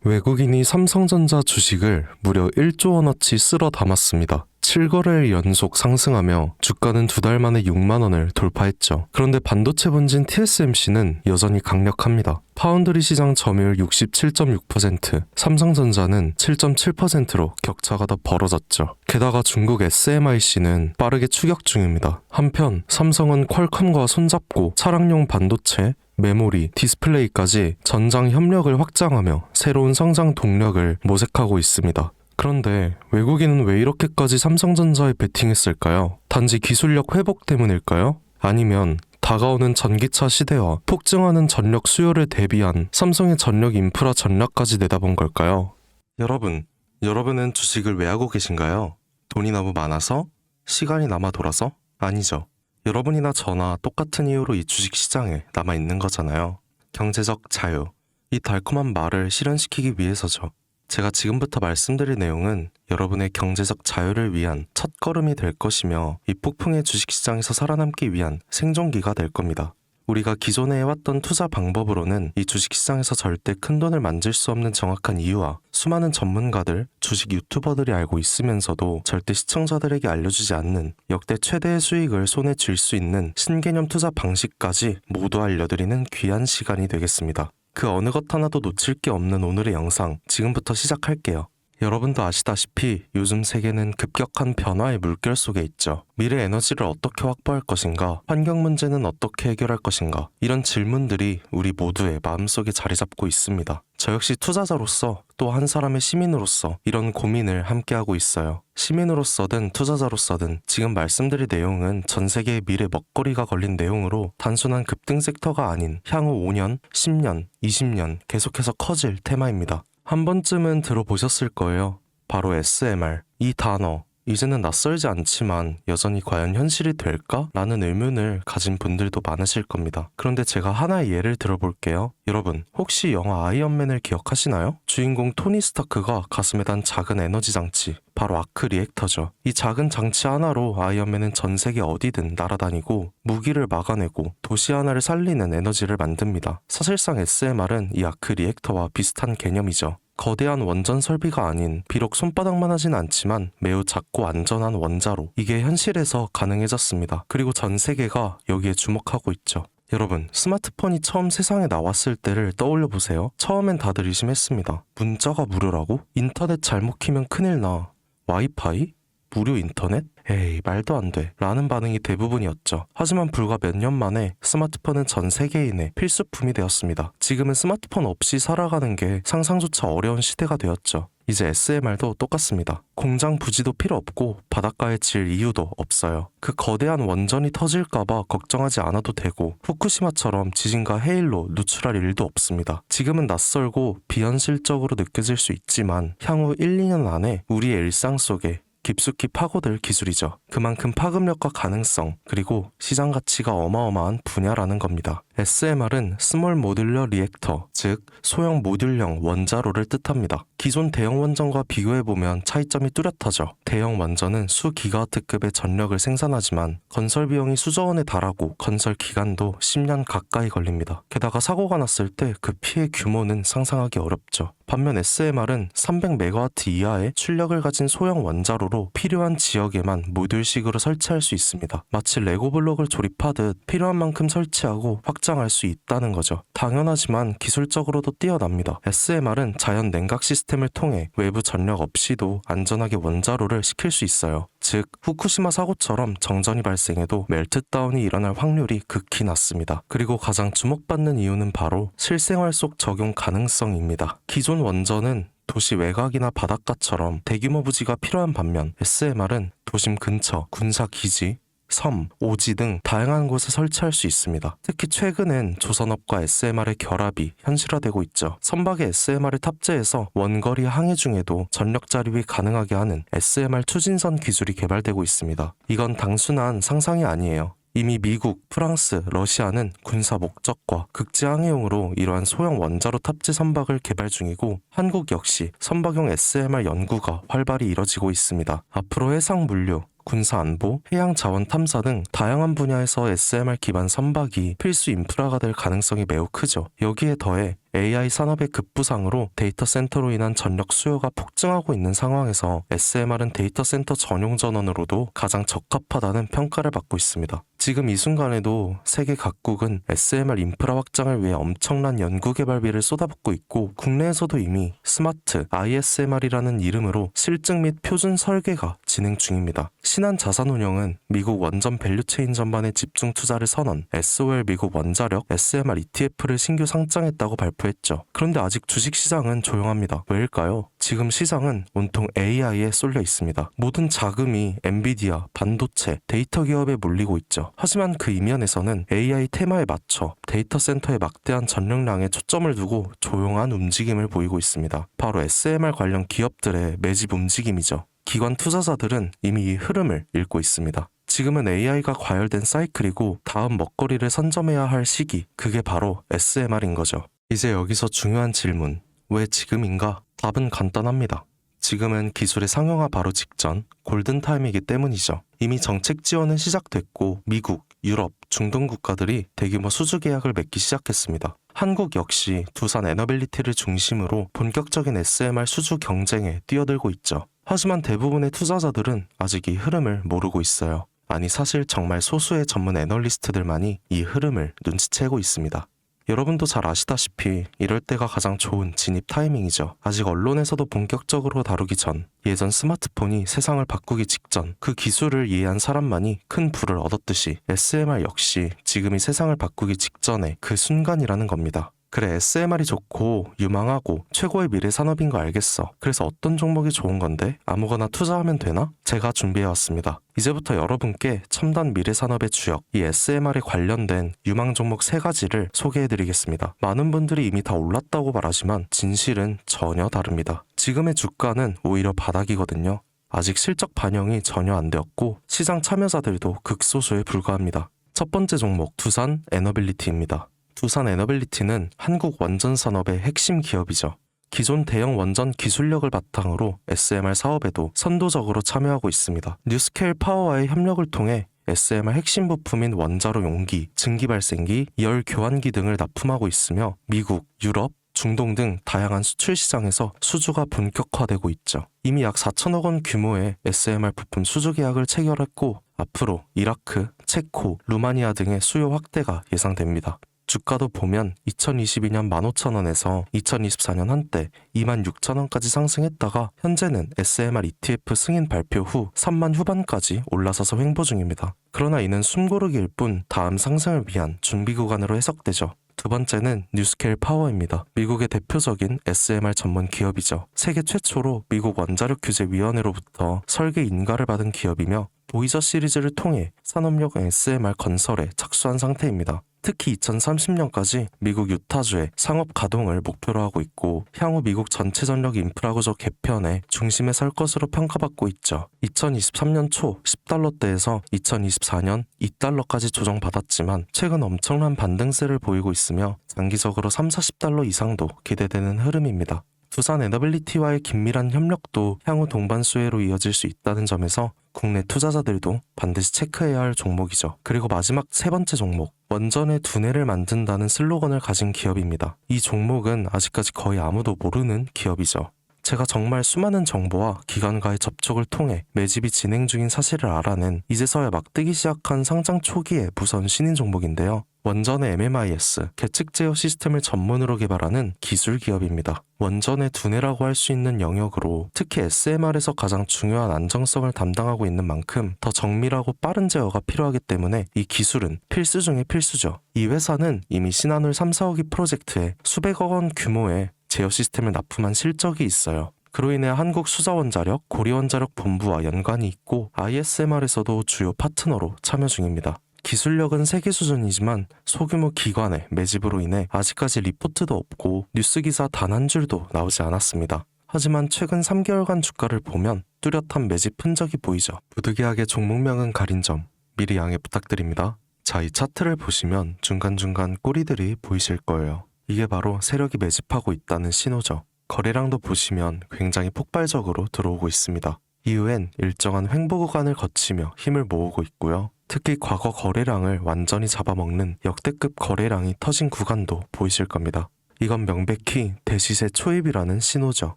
외국인이 삼성전자 주식을 무려 1조 원어치 쓸어 담았습니다. 7거래일 연속 상승하며 주가는 2달 만에 6만 원을 돌파했죠. 그런데 반도체 본진 TSMC는 여전히 강력합니다. 파운드리 시장 점유율 67.6%, 삼성전자는 7.7%로 격차가 더 벌어졌죠. 게다가 중국 SMIC는 빠르게 추격 중입니다. 한편 삼성은 퀄컴과 손잡고 차량용 반도체, 메모리, 디스플레이까지 전장 협력을 확장하며 새로운 성장 동력을 모색하고 있습니다. 그런데 외국인은 왜 이렇게까지 삼성전자에 베팅했을까요? 단지 기술력 회복 때문일까요? 아니면 다가오는 전기차 시대와 폭증하는 전력 수요를 대비한 삼성의 전력 인프라 전략까지 내다본 걸까요? 여러분은 주식을 왜 하고 계신가요? 돈이 너무 많아서? 시간이 남아 돌아서? 아니죠. 여러분이나 저나 똑같은 이유로 이 주식시장에 남아있는 거잖아요. 경제적 자유. 이 달콤한 말을 실현시키기 위해서죠. 제가 지금부터 말씀드릴 내용은 여러분의 경제적 자유를 위한 첫걸음이 될 것이며 이 폭풍의 주식시장에서 살아남기 위한 생존기가 될 겁니다. 우리가 기존에 해왔던 투자 방법으로는 이 주식시장에서 절대 큰돈을 만질 수 없는 정확한 이유와 수많은 전문가들, 주식 유튜버들이 알고 있으면서도 절대 시청자들에게 알려주지 않는 역대 최대의 수익을 손에 쥘 수 있는 신개념 투자 방식까지 모두 알려드리는 귀한 시간이 되겠습니다. 그 어느 것 하나도 놓칠 게 없는 오늘의 영상 지금부터 시작할게요. 여러분도 아시다시피 요즘 세계는 급격한 변화의 물결 속에 있죠. 미래 에너지를 어떻게 확보할 것인가? 환경 문제는 어떻게 해결할 것인가? 이런 질문들이 우리 모두의 마음속에 자리 잡고 있습니다. 저 역시 투자자로서 또 한 사람의 시민으로서 이런 고민을 함께하고 있어요. 시민으로서든 투자자로서든 지금 말씀드릴 내용은 전 세계의 미래 먹거리가 걸린 내용으로 단순한 급등 섹터가 아닌 향후 5년, 10년, 20년 계속해서 커질 테마입니다. 한 번쯤은 들어보셨을 거예요. 바로 SMR. 이 단어. 이제는 낯설지 않지만 여전히 과연 현실이 될까? 라는 의문을 가진 분들도 많으실 겁니다. 그런데 제가 하나의 예를 들어볼게요. 여러분, 혹시 영화 아이언맨을 기억하시나요? 주인공 토니 스타크가 가슴에 단 작은 에너지 장치, 바로 아크 리액터죠. 이 작은 장치 하나로 아이언맨은 전 세계 어디든 날아다니고 무기를 막아내고 도시 하나를 살리는 에너지를 만듭니다. 사실상 SMR은 이 아크 리액터와 비슷한 개념이죠. 거대한 원전 설비가 아닌 비록 손바닥만 하진 않지만 매우 작고 안전한 원자로 이게 현실에서 가능해졌습니다. 그리고 전 세계가 여기에 주목하고 있죠. 여러분, 스마트폰이 처음 세상에 나왔을 때를 떠올려보세요. 처음엔 다들 의심했습니다. 문자가 무료라고? 인터넷 잘못 키면 큰일 나. 와이파이? 무료 인터넷? 에이, 말도 안 돼. 라는 반응이 대부분이었죠. 하지만 불과 몇 년 만에 스마트폰은 전 세계인의 필수품이 되었습니다. 지금은 스마트폰 없이 살아가는 게 상상조차 어려운 시대가 되었죠. 이제 SMR도 똑같습니다. 공장 부지도 필요 없고 바닷가에 질 이유도 없어요. 그 거대한 원전이 터질까봐 걱정하지 않아도 되고 후쿠시마처럼 지진과 해일로 누출할 일도 없습니다. 지금은 낯설고 비현실적으로 느껴질 수 있지만 향후 1, 2년 안에 우리의 일상 속에 깊숙이 파고들 기술이죠. 그만큼 파급력과 가능성, 그리고 시장 가치가 어마어마한 분야라는 겁니다. SMR은 스몰 모듈러 리액터, 즉 소형 모듈형 원자로를 뜻합니다. 기존 대형 원전과 비교해보면 차이점이 뚜렷하죠. 대형 원전은 수기가와트급의 전력을 생산하지만 건설 비용이 수조 원에 달하고 건설 기간도 10년 가까이 걸립니다. 게다가 사고가 났을 때 그 피해 규모는 상상하기 어렵죠. 반면 SMR은 300MW 이하의 출력을 가진 소형 원자로로 필요한 지역에만 모듈식으로 설치할 수 있습니다. 마치 레고 블록을 조립하듯 필요한 만큼 설치하고 확장할 수 있다는 거죠. 당연하지만 기술적으로도 뛰어납니다. SMR은 자연 냉각 시스템을 통해 외부 전력 없이도 안전하게 원자로를 식힐 수 있어요. 즉 후쿠시마 사고처럼 정전이 발생해도 멜트다운이 일어날 확률이 극히 낮습니다. 그리고 가장 주목받는 이유는 바로 실생활 속 적용 가능성입니다. 기존 원전은 도시 외곽이나 바닷가처럼 대규모 부지가 필요한 반면 SMR은 도심 근처, 군사기지, 섬, 오지 등 다양한 곳에 설치할 수 있습니다. 특히 최근엔 조선업과 SMR의 결합이 현실화되고 있죠. 선박에 SMR을 탑재해서 원거리 항해 중에도 전력 자립이 가능하게 하는 SMR 추진선 기술이 개발되고 있습니다. 이건 단순한 상상이 아니에요. 이미 미국, 프랑스, 러시아는 군사 목적과 극지 항해용으로 이러한 소형 원자로 탑재 선박을 개발 중이고 한국 역시 선박용 SMR 연구가 활발히 이뤄지고 있습니다. 앞으로 해상 물류, 군사 안보, 해양 자원 탐사 등 다양한 분야에서 SMR 기반 선박이 필수 인프라가 될 가능성이 매우 크죠. 여기에 더해 AI 산업의 급부상으로 데이터 센터로 인한 전력 수요가 폭증하고 있는 상황에서 SMR은 데이터 센터 전용 전원으로도 가장 적합하다는 평가를 받고 있습니다. 지금 이 순간에도 세계 각국은 SMR 인프라 확장을 위해 엄청난 연구개발비를 쏟아붓고 있고 국내에서도 이미 스마트 ISMR이라는 이름으로 실증 및 표준 설계가 진행 중입니다. 신한자산운용은 미국 원전 밸류체인 전반에 집중 투자를 선언, SOL 미국 원자력 SMR ETF를 신규 상장했다고 발표했죠. 그런데 아직 주식시장은 조용합니다. 왜일까요? 지금 시장은 온통 AI에 쏠려 있습니다. 모든 자금이 엔비디아, 반도체, 데이터 기업에 몰리고 있죠. 하지만 그 이면에서는 AI 테마에 맞춰 데이터 센터의 막대한 전력량에 초점을 두고 조용한 움직임을 보이고 있습니다. 바로 SMR 관련 기업들의 매집 움직임이죠. 기관 투자자들은 이미 이 흐름을 읽고 있습니다. 지금은 AI가 과열된 사이클이고 다음 먹거리를 선점해야 할 시기, 그게 바로 SMR인 거죠. 이제 여기서 중요한 질문, 왜 지금인가? 답은 간단합니다. 지금은 기술의 상용화 바로 직전 골든타임이기 때문이죠. 이미 정책 지원은 시작됐고 미국, 유럽, 중동 국가들이 대규모 수주 계약을 맺기 시작했습니다. 한국 역시 두산 에너빌리티를 중심으로 본격적인 SMR 수주 경쟁에 뛰어들고 있죠. 하지만 대부분의 투자자들은 아직 이 흐름을 모르고 있어요. 아니 사실 정말 소수의 전문 애널리스트들만이 이 흐름을 눈치채고 있습니다. 여러분도 잘 아시다시피 이럴 때가 가장 좋은 진입 타이밍이죠. 아직 언론에서도 본격적으로 다루기 전, 예전 스마트폰이 세상을 바꾸기 직전 그 기술을 이해한 사람만이 큰 부를 얻었듯이 SMR 역시 지금이 세상을 바꾸기 직전의 그 순간이라는 겁니다. 그래, SMR이 좋고 유망하고 최고의 미래 산업인 거 알겠어. 그래서 어떤 종목이 좋은 건데? 아무거나 투자하면 되나? 제가 준비해왔습니다. 이제부터 여러분께 첨단 미래 산업의 주역, 이 SMR에 관련된 유망 종목 3가지를 소개해드리겠습니다. 많은 분들이 이미 다 올랐다고 말하지만 진실은 전혀 다릅니다. 지금의 주가는 오히려 바닥이거든요. 아직 실적 반영이 전혀 안 되었고 시장 참여자들도 극소수에 불과합니다. 첫 번째 종목, 두산 에너빌리티입니다. 두산 에너빌리티는 한국 원전 산업의 핵심 기업이죠. 기존 대형 원전 기술력을 바탕으로 SMR 사업에도 선도적으로 참여하고 있습니다. 뉴스케일 파워와의 협력을 통해 SMR 핵심 부품인 원자로 용기, 증기 발생기, 열 교환기 등을 납품하고 있으며 미국, 유럽, 중동 등 다양한 수출 시장에서 수주가 본격화되고 있죠. 이미 약 4천억 원 규모의 SMR 부품 수주 계약을 체결했고 앞으로 이라크, 체코, 루마니아 등의 수요 확대가 예상됩니다. 주가도 보면 2022년 15,000원에서 2024년 한때 26,000원까지 상승했다가 현재는 SMR ETF 승인 발표 후 3만 후반까지 올라서서 횡보 중입니다. 그러나 이는 숨고르기일 뿐 다음 상승을 위한 준비 구간으로 해석되죠. 두 번째는 뉴스케일 파워입니다. 미국의 대표적인 SMR 전문 기업이죠. 세계 최초로 미국 원자력 규제 위원회로부터 설계 인가를 받은 기업이며 보이저 시리즈를 통해 산업용 SMR 건설에 착수한 상태입니다. 특히 2030년까지 미국 유타주의 상업 가동을 목표로 하고 있고 향후 미국 전체 전력 인프라 구조 개편의 중심에 설 것으로 평가받고 있죠. 2023년 초 10달러대에서 2024년 2달러까지 조정받았지만 최근 엄청난 반등세를 보이고 있으며 장기적으로 30-40달러 이상도 기대되는 흐름입니다. 두산 에너빌리티와의 긴밀한 협력도 향후 동반 수혜로 이어질 수 있다는 점에서 국내 투자자들도 반드시 체크해야 할 종목이죠. 그리고 마지막 3번째 종목, 원전의 두뇌를 만든다는 슬로건을 가진 기업입니다. 이 종목은 아직까지 거의 아무도 모르는 기업이죠. 제가 정말 수많은 정보와 기관과의 접촉을 통해 매집이 진행 중인 사실을 알아낸 이제서야 막 뜨기 시작한 상장 초기의 무서운 신인 종목인데요. 원전의 MMIS, 계측 제어 시스템을 전문으로 개발하는 기술 기업입니다. 원전의 두뇌라고 할 수 있는 영역으로 특히 SMR에서 가장 중요한 안정성을 담당하고 있는 만큼 더 정밀하고 빠른 제어가 필요하기 때문에 이 기술은 필수 중의 필수죠. 이 회사는 이미 신한울 3, 4호기 프로젝트에 수백억 원 규모의 제어 시스템을 납품한 실적이 있어요. 그로 인해 한국수자원자력, 고리원자력 본부와 연관이 있고 ISMR에서도 주요 파트너로 참여 중입니다. 기술력은 세계 수준이지만 소규모 기관의 매집으로 인해 아직까지 리포트도 없고 뉴스 기사 단 한 줄도 나오지 않았습니다. 하지만 최근 3개월간 주가를 보면 뚜렷한 매집 흔적이 보이죠. 부득이하게 종목명은 가린 점 미리 양해 부탁드립니다. 자, 이 차트를 보시면 중간중간 꼬리들이 보이실 거예요. 이게 바로 세력이 매집하고 있다는 신호죠. 거래량도 보시면 굉장히 폭발적으로 들어오고 있습니다. 이후엔 일정한 횡보 구간을 거치며 힘을 모으고 있고요. 특히 과거 거래량을 완전히 잡아먹는 역대급 거래량이 터진 구간도 보이실 겁니다. 이건 명백히 대시세 초입이라는 신호죠.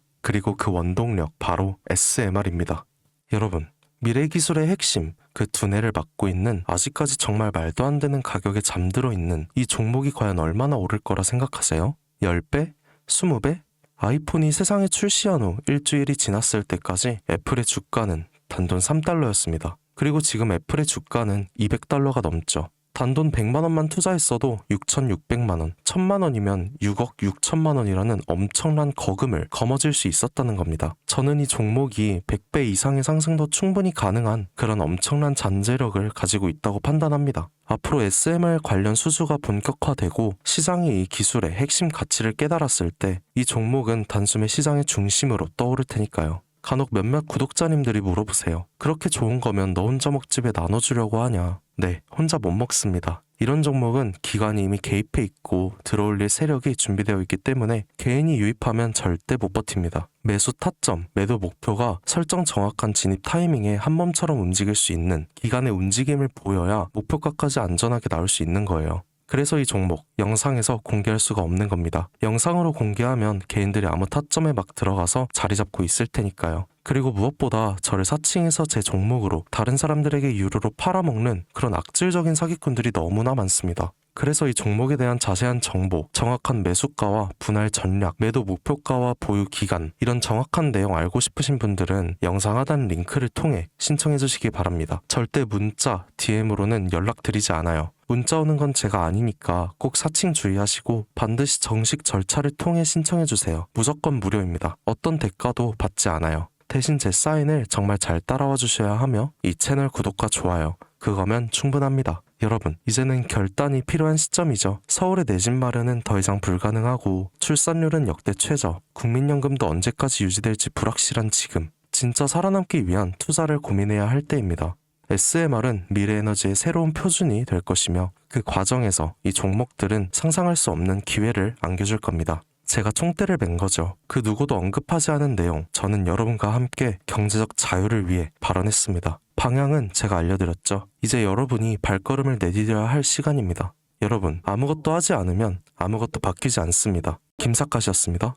그리고 그 원동력 바로 SMR입니다. 여러분, 미래기술의 핵심, 그 두뇌를 맡고 있는 아직까지 정말 말도 안 되는 가격에 잠들어 있는 이 종목이 과연 얼마나 오를 거라 생각하세요? 10배? 20배? 아이폰이 세상에 출시한 후 일주일이 지났을 때까지 애플의 주가는 단돈 3달러였습니다. 그리고 지금 애플의 주가는 200달러가 넘죠. 단돈 100만 원만 투자했어도 6,600만 원, 1,000만 원이면 6억 6천만 원이라는 엄청난 거금을 거머쥘 수 있었다는 겁니다. 저는 이 종목이 100배 이상의 상승도 충분히 가능한 그런 엄청난 잠재력을 가지고 있다고 판단합니다. 앞으로 SMR 관련 수주가 본격화되고 시장이 이 기술의 핵심 가치를 깨달았을 때 이 종목은 단숨에 시장의 중심으로 떠오를 테니까요. 간혹 몇몇 구독자님들이 물어보세요. 그렇게 좋은 거면 너 혼자 먹지 왜 나눠주려고 하냐? 네, 혼자 못 먹습니다. 이런 종목은 기관이 이미 개입해 있고 들어올릴 세력이 준비되어 있기 때문에 개인이 유입하면 절대 못 버팁니다. 매수 타점, 매도 목표가 설정 정확한 진입 타이밍에 한몸처럼 움직일 수 있는 기관의 움직임을 보여야 목표가까지 안전하게 나올 수 있는 거예요. 그래서 이 종목 영상에서 공개할 수가 없는 겁니다. 영상으로 공개하면 개인들이 아무 타점에 막 들어가서 자리 잡고 있을 테니까요. 그리고 무엇보다 저를 사칭해서 제 종목으로 다른 사람들에게 유료로 팔아먹는 그런 악질적인 사기꾼들이 너무나 많습니다. 그래서 이 종목에 대한 자세한 정보, 정확한 매수가와 분할 전략, 매도 목표가와 보유 기간 이런 정확한 내용 알고 싶으신 분들은 영상 하단 링크를 통해 신청해 주시기 바랍니다. 절대 문자, DM으로는 연락드리지 않아요. 문자 오는 건 제가 아니니까 꼭 사칭 주의하시고 반드시 정식 절차를 통해 신청해 주세요. 무조건 무료입니다. 어떤 대가도 받지 않아요. 대신 제 사인을 정말 잘 따라와 주셔야 하며 이 채널 구독과 좋아요, 그거면 충분합니다. 여러분, 이제는 결단이 필요한 시점이죠. 서울의 내 집 마련은 더 이상 불가능하고 출산율은 역대 최저, 국민연금도 언제까지 유지될지 불확실한 지금, 진짜 살아남기 위한 투자를 고민해야 할 때입니다. SMR은 미래에너지의 새로운 표준이 될 것이며 그 과정에서 이 종목들은 상상할 수 없는 기회를 안겨줄 겁니다. 제가 총대를 맨 거죠. 그 누구도 언급하지 않은 내용, 저는 여러분과 함께 경제적 자유를 위해 발언했습니다. 방향은 제가 알려드렸죠. 이제 여러분이 발걸음을 내디뎌야 할 시간입니다. 여러분, 아무것도 하지 않으면 아무것도 바뀌지 않습니다. 김사카시였습니다.